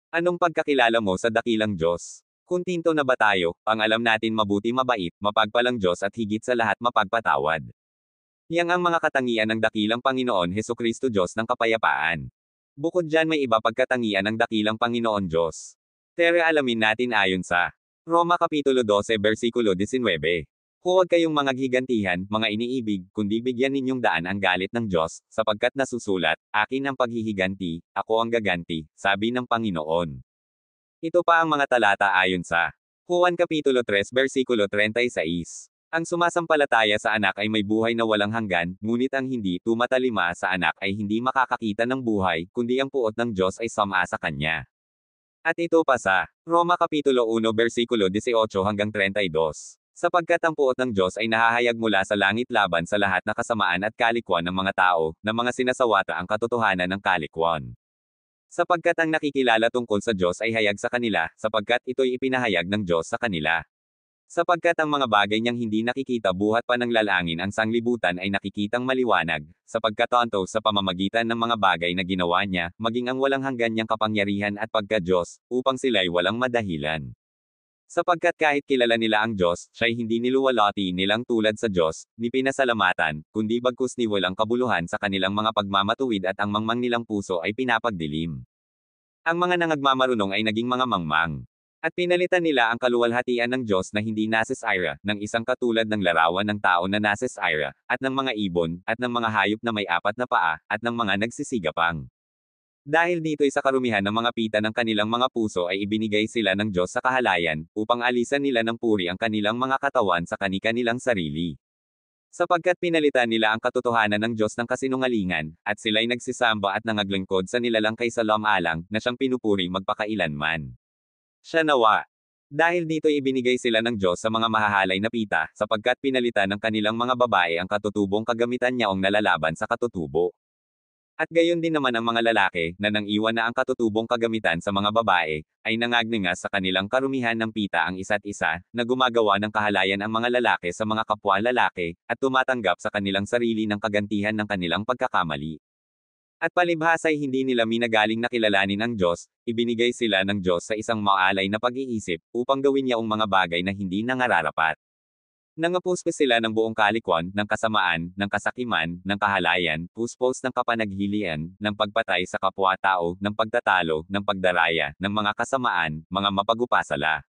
Anong pagkakilala mo sa dakilang Diyos? Kung tinto na ba tayo, ang alam natin mabuti mabait, mapagpalang Diyos at higit sa lahat mapagpatawad. Yang ang mga katangian ng dakilang Panginoon Hesukristo Diyos ng kapayapaan. Bukod dyan may iba pagkatangian ng dakilang Panginoon Diyos. Tere alamin natin ayon sa Roma Kapitulo 12 versikulo 19. Huwag kayong mga gigantihan, mga iniibig, kundi bigyan ninyong daan ang galit ng Diyos, sapagkat nasusulat, akin ang paghihiganti, ako ang gaganti, sabi ng Panginoon. Ito pa ang mga talata ayon sa Juan Kapitulo 3 versikulo 36. Ang sumasampalataya sa anak ay may buhay na walang hanggan, ngunit ang hindi tumatalima sa anak ay hindi makakakita ng buhay, kundi ang puot ng Diyos ay sama sa kanya. At ito pa sa Roma Kapitulo 1 versikulo 18 hanggang 32. Sapagkat ang puot ng Diyos ay nahahayag mula sa langit laban sa lahat na kasamaan at kalikwan ng mga tao, na mga sinasawata ang katotohanan ng kalikwan. Sapagkat ang nakikilala tungkol sa Diyos ay hayag sa kanila, sapagkat ito'y ipinahayag ng Diyos sa kanila. Sapagkat ang mga bagay niyang hindi nakikita buhat pa ng lalangin ang sanglibutan ay nakikitang maliwanag, sapagkat tonto sa pamamagitan ng mga bagay na ginawa niya, maging ang walang hanggan niyang kapangyarihan at pagka-Diyos, upang sila'y walang madahilan. Sapagkat kahit kilala nila ang Diyos, siya'y hindi niluwalhati nilang tulad sa Diyos, ni pinasalamatan, kundi bagkus ni walang kabuluhan sa kanilang mga pagmamatuwid at ang mangmang nilang puso ay pinapagdilim. Ang mga nangagmamarunong ay naging mga mangmang. At pinalitan nila ang kaluwalhatian ng Diyos na hindi nasesira, ng isang katulad ng larawan ng tao na nasesira, at ng mga ibon, at ng mga hayop na may apat na paa, at ng mga nagsisigapang. Dahil dito'y sa karumihan ng mga pita ng kanilang mga puso ay ibinigay sila ng Diyos sa kahalayan, upang alisan nila ng puri ang kanilang mga katawan sa kani-kanilang sarili. Sapagkat pinalitan nila ang katotohanan ng Diyos ng kasinungalingan, at sila'y nagsisamba at nangaglingkod sa nilalang kay Alang, na siyang pinupuri magpakailanman. Siya nawa. Dahil dito'y ibinigay sila ng Diyos sa mga mahahalay na pita, sapagkat pinalitan ng kanilang mga babae ang katutubong kagamitan niyaong nalalaban sa katutubo. At gayon din naman ang mga lalaki, na nang iwan na ang katutubong kagamitan sa mga babae, ay nangagningas sa kanilang karumihan ng pita ang isa't isa, na gumagawa ng kahalayan ang mga lalaki sa mga kapwa lalaki, at tumatanggap sa kanilang sarili ng kagantihan ng kanilang pagkakamali. At palibhasa'y hindi nila minagaling na kilalanin ang Diyos, ibinigay sila ng Diyos sa isang maalay na pag-iisip, upang gawin niyaong mga bagay na hindi nangararapat. Nangapuspos sila ng buong kalikwan, ng kasamaan, ng kasakiman, ng kahalayan, puspos ng kapanaghilian, ng pagpatay sa kapwa-tao, ng pagtatalo, ng pagdaraya, ng mga kasamaan, mga mapagupasala.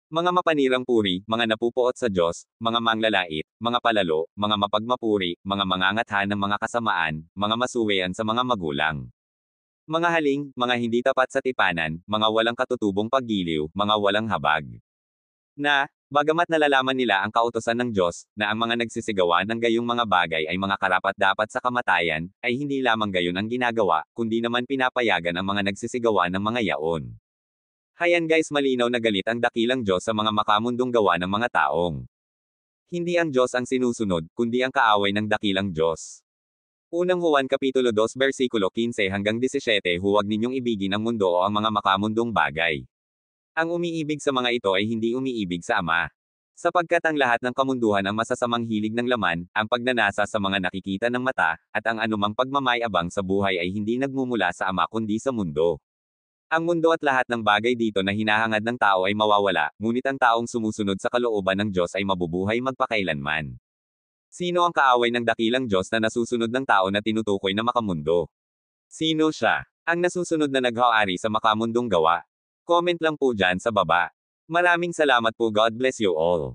Mga mapanirang puri, mga napupuot sa Diyos, mga manglalait, mga palalo, mga mapagmapuri, mga mangangathan ng mga kasamaan, mga masuwean sa mga magulang. Mga haling, mga hindi tapat sa tipanan, mga walang katutubong paggiliw, mga walang habag. Na, bagamat nalalaman nila ang kautusan ng Diyos, na ang mga nagsisigawa ng gayong mga bagay ay mga karapat-dapat sa kamatayan, ay hindi lamang gayon ang ginagawa, kundi naman pinapayagan ang mga nagsisigawa ng mga yaon. Hayan guys, malinaw na galit ang dakilang Diyos sa mga makamundong gawa ng mga taong. Hindi ang Diyos ang sinusunod, kundi ang kaaway ng dakilang Diyos. Unang Juan Kapitulo 2 versikulo 15 hanggang 17 Huwag ninyong ibigin ang mundo o ang mga makamundong bagay. Ang umiibig sa mga ito ay hindi umiibig sa Ama. Sapagkat ang lahat ng kamunduhan ang masasamang hilig ng laman, ang pagnanasa sa mga nakikita ng mata, at ang anumang pagmamayabang sa buhay ay hindi nagmumula sa Ama kundi sa mundo. Ang mundo at lahat ng bagay dito na hinahangad ng tao ay mawawala, ngunit ang taong sumusunod sa kalooban ng Diyos ay mabubuhay magpakailanman. Sino ang kaaway ng dakilang Diyos na nasusunod ng tao na tinutukoy na makamundo? Sino siya? Ang nasusunod na naghahari sa makamundong gawa? Comment lang po dyan sa baba. Maraming salamat po. God bless you all.